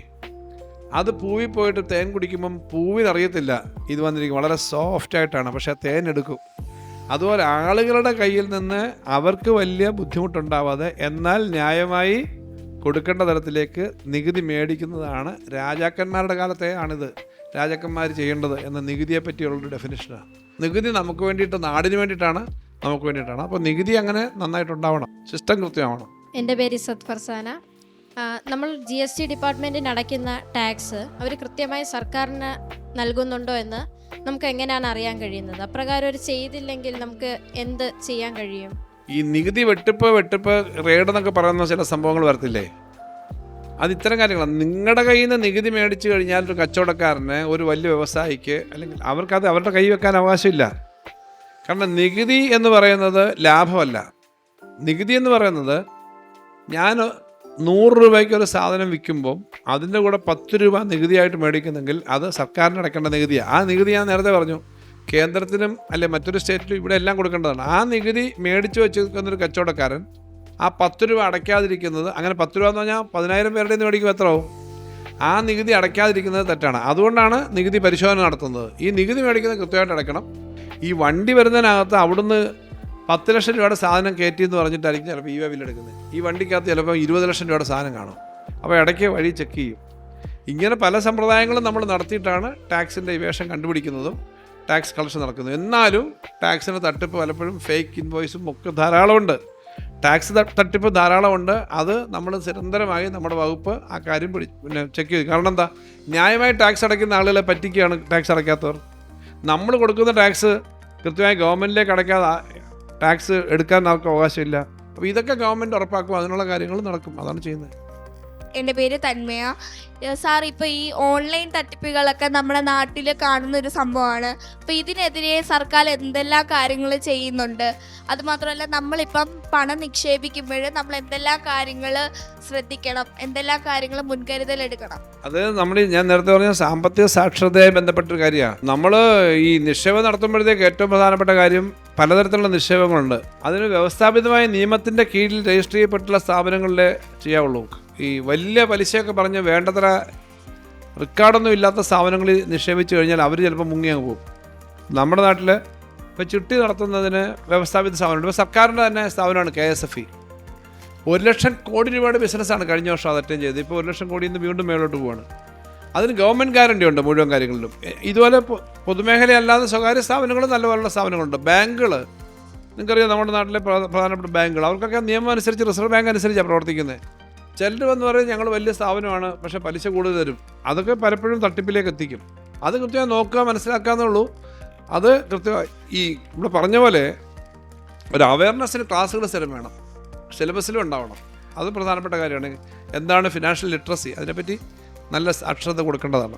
അത് പൂവിൽ പോയിട്ട് തേൻ കുടിക്കുമ്പം പൂവിനറിയത്തില്ല ഇത് വന്നിരിക്കും, വളരെ സോഫ്റ്റായിട്ടാണ്, പക്ഷേ തേൻ എടുക്കും. അതുപോലെ ആളുകളുടെ കയ്യിൽ നിന്ന് അവർക്ക് വലിയ ബുദ്ധിമുട്ടുണ്ടാവാതെ എന്നാൽ ന്യായമായി കൊടുക്കേണ്ട തരത്തിലേക്ക് നികുതി മേടിക്കുന്നതാണ് രാജാക്കന്മാരുടെ കാലത്തെ ആണിത് രാജാക്കന്മാർ ചെയ്യേണ്ടത് എന്ന നികുതിയെ പറ്റിയുള്ളൊരു ഡെഫിനിഷനാണ്. നികുതി നമുക്ക് വേണ്ടിയിട്ട്, നാടിന് വേണ്ടിയിട്ടാണ്, നമുക്ക് വേണ്ടിയിട്ടാണ്. അപ്പോൾ നികുതി അങ്ങനെ നന്നായിട്ടുണ്ടാവണം, സിസ്റ്റം കൃത്യമാവണം. എൻ്റെ പേര് ഇസത്ത് ഫർസാന. നമ്മൾ GST ഡിപ്പാർട്ട്മെൻറ്റിന് അടയ്ക്കുന്ന ടാക്സ് അവർ കൃത്യമായി സർക്കാരിന് നൽകുന്നുണ്ടോ എന്ന് നമുക്ക് എങ്ങനെയാണ് അറിയാൻ കഴിയുന്നത്? അപ്രകാരം ഒരു ചെയ്തില്ലെങ്കിൽ നമുക്ക് എന്ത് ചെയ്യാൻ കഴിയും? ഈ നികുതി വെട്ടിപ്പ് റെയ്ഡ് എന്നൊക്കെ പറയുന്ന ചില സംഭവങ്ങൾ വരത്തില്ലേ, അത് ഇത്തരം കാര്യങ്ങളാണ്. നിങ്ങളുടെ കയ്യിൽ നിന്ന് നികുതി മേടിച്ചു കഴിഞ്ഞാൽ ഒരു കച്ചവടക്കാരന്, ഒരു വലിയ വ്യവസായിക്ക്, അല്ലെങ്കിൽ അവർക്കത് അവരുടെ കൈ വെക്കാൻ അവകാശമില്ല. കാരണം നികുതി എന്ന് പറയുന്നത് ലാഭമല്ല. നികുതി എന്ന് പറയുന്നത്, ഞാൻ 100 രൂപയ്ക്ക് ഒരു സാധനം വിൽക്കുമ്പം അതിൻ്റെ കൂടെ 10 രൂപ നികുതിയായിട്ട് മേടിക്കുന്നെങ്കിൽ അത് സർക്കാരിന് അടയ്ക്കേണ്ട നികുതിയാണ്. ആ നികുതി ഞാൻ നേരത്തെ പറഞ്ഞു കേന്ദ്രത്തിനും അല്ലെ മറ്റൊരു സ്റ്റേറ്റിലും ഇവിടെ എല്ലാം കൊടുക്കേണ്ടതാണ്. ആ നികുതി മേടിച്ച് വെച്ചിരിക്കുന്നൊരു കച്ചവടക്കാരൻ ആ 10 രൂപ അടയ്ക്കാതിരിക്കുന്നത്, അങ്ങനെ 10 രൂപ എന്ന് പറഞ്ഞാൽ 10,000 പേരുടെ നിന്ന് മേടിക്കും, എത്രയാവും? ആ നികുതി അടയ്ക്കാതിരിക്കുന്നത് തെറ്റാണ്. അതുകൊണ്ടാണ് നികുതി പരിശോധന നടത്തുന്നത്. ഈ നികുതി മേടിക്കുന്നത് കൃത്യമായിട്ട് അടയ്ക്കണം. ഈ വണ്ടി വരുന്നതിനകത്ത് അവിടുന്ന് 10 ലക്ഷം രൂപയുടെ സാധനം കയറ്റി എന്ന് പറഞ്ഞിട്ടായിരിക്കും ചിലപ്പോൾ ഈ ബില്ലെടുക്കുന്നത്. ഈ വണ്ടിക്കകത്ത് ചിലപ്പോൾ 20 ലക്ഷം രൂപയുടെ സാധനം കാണും. അപ്പോൾ ഇടയ്ക്ക് വഴി ചെക്ക് ചെയ്യും. ഇങ്ങനെ പല സമ്പ്രദായങ്ങളും നമ്മൾ നടത്തിയിട്ടാണ് ടാക്സിൻ്റെ ഇവേഷൻ കണ്ടുപിടിക്കുന്നതും ടാക്സ് കളക്ഷൻ നടക്കുന്നത്. എന്നാലും ടാക്സിന് തട്ടിപ്പ് പലപ്പോഴും ഫേക്ക് ഇൻവോയ്സും ഒക്കെ ധാരാളമുണ്ട്. ടാക്സ് തട്ടിപ്പ് ധാരാളമുണ്ട്. അത് നമ്മൾ നിരന്തരമായി നമ്മുടെ വകുപ്പ് ആ കാര്യം പിന്നെ ചെക്ക് ചെയ്തു. കാരണം എന്താ, ന്യായമായി ടാക്സ് അടയ്ക്കുന്ന ആളുകളെ പറ്റിക്കുകയാണ് ടാക്സ് അടയ്ക്കാത്തവർ. നമ്മൾ കൊടുക്കുന്ന ടാക്സ് കൃത്യമായി ഗവൺമെൻറ്റിലേക്ക് അടയ്ക്കാതെ ടാക്സ് എടുക്കാൻ ആർക്കും അവകാശമില്ല. അപ്പോൾ ഇതൊക്കെ ഗവൺമെൻറ് ഉറപ്പാക്കും, അതിനുള്ള കാര്യങ്ങൾ നടക്കും. അതാണ് ചെയ്യുന്നത്. എൻ്റെ പേര് തന്മയ. സാർ, ഇപ്പോൾ ഈ ഓൺലൈൻ തട്ടിപ്പുകളൊക്കെ നമ്മുടെ നാട്ടിൽ കാണുന്ന ഒരു സംഭവമാണ്. അപ്പോൾ ഇതിനെതിരെ സർക്കാർ എന്തെല്ലാം കാര്യങ്ങൾ ചെയ്യുന്നുണ്ട്? അതുമാത്രമല്ല, നമ്മളിപ്പം പണം നിക്ഷേപിക്കുമ്പോൾ നമ്മൾ എന്തെല്ലാം കാര്യങ്ങൾ ശ്രദ്ധിക്കണം, എന്തെല്ലാം കാര്യങ്ങൾ മുൻകരുതൽ എടുക്കണം? അത് ഞാൻ നേരത്തെ പറഞ്ഞ സാമ്പത്തിക സാക്ഷരതയുമായി ബന്ധപ്പെട്ടൊരു കാര്യമാണ്. നമ്മൾ ഈ നിക്ഷേപം നടത്തുമ്പോഴത്തേക്ക് ഏറ്റവും പ്രധാനപ്പെട്ട കാര്യം, പലതരത്തിലുള്ള നിക്ഷേപങ്ങളുണ്ട്. അതിന് വ്യവസ്ഥാപിതമായ നിയമത്തിൻ്റെ കീഴിൽ രജിസ്റ്റർ ചെയ്യപ്പെട്ടുള്ള സ്ഥാപനങ്ങളിലേ ചെയ്യാവുള്ളൂ. ഈ വലിയ പലിശയൊക്കെ പറഞ്ഞ് വേണ്ടത്ര റെക്കോർഡൊന്നും ഇല്ലാത്ത സ്ഥാപനങ്ങളിൽ നിക്ഷേപിച്ച് കഴിഞ്ഞാൽ അവർ ചിലപ്പോൾ മുങ്ങിയങ്ങ് പോകും. നമ്മുടെ നാട്ടിൽ ഇപ്പോൾ ചിട്ടി നടത്തുന്നതിന് വ്യവസ്ഥാപിത സ്ഥാപനമുണ്ട്. ഇപ്പോൾ സർക്കാരിൻ്റെ തന്നെ സ്ഥാപനമാണ് KSFE. 1 ലക്ഷം കോടി രൂപയുടെ ബിസിനസ്സാണ് കഴിഞ്ഞ വർഷം അത് അറ്റൻഡ് ചെയ്തത്. ഇപ്പോൾ 1 ലക്ഷം കോടിയിൽ നിന്ന് വീണ്ടും മേലോട്ട് പോവുകയാണ്. അതിന് ഗവൺമെൻറ് ഗ്യാരണ്ടി ഉണ്ട് മുഴുവൻ കാര്യങ്ങളിലും. ഇതുപോലെ പൊതുമേഖലയല്ലാതെ സ്വകാര്യ സ്ഥാപനങ്ങളും നല്ലപോലുള്ള സ്ഥാപനങ്ങളുണ്ട്. ബാങ്കുകൾ, നിങ്ങൾക്കറിയാം നമ്മുടെ നാട്ടിലെ പ്രധാനപ്പെട്ട ബാങ്കുകൾ, അവർക്കൊക്കെ നിയമം അനുസരിച്ച് റിസർവ് ബാങ്ക് അനുസരിച്ചാണ് പ്രവർത്തിക്കുന്നത്. ചിലർ വന്ന് പറയും ഞങ്ങൾ വലിയ സ്ഥാപനമാണ്, പക്ഷേ പലിശ കൂടുതൽ തരും. അതൊക്കെ പലപ്പോഴും തട്ടിപ്പിലേക്ക് എത്തിക്കും. അത് കൃത്യമായി നോക്കുക, മനസ്സിലാക്കാന്നേ അത് കൃത്യമായി ഈ നമ്മൾ പറഞ്ഞ പോലെ ഒരു അവയർനെസ്സിന് ക്ലാസ്സുകൾ സ്ഥിരം വേണം, സിലബസിലും ഉണ്ടാവണം. അത് പ്രധാനപ്പെട്ട കാര്യമാണ്. എന്താണ് ഫിനാൻഷ്യൽ ലിറ്ററസി, അതിനെപ്പറ്റി നല്ല സാക്ഷരത കൊടുക്കേണ്ടതാണ്.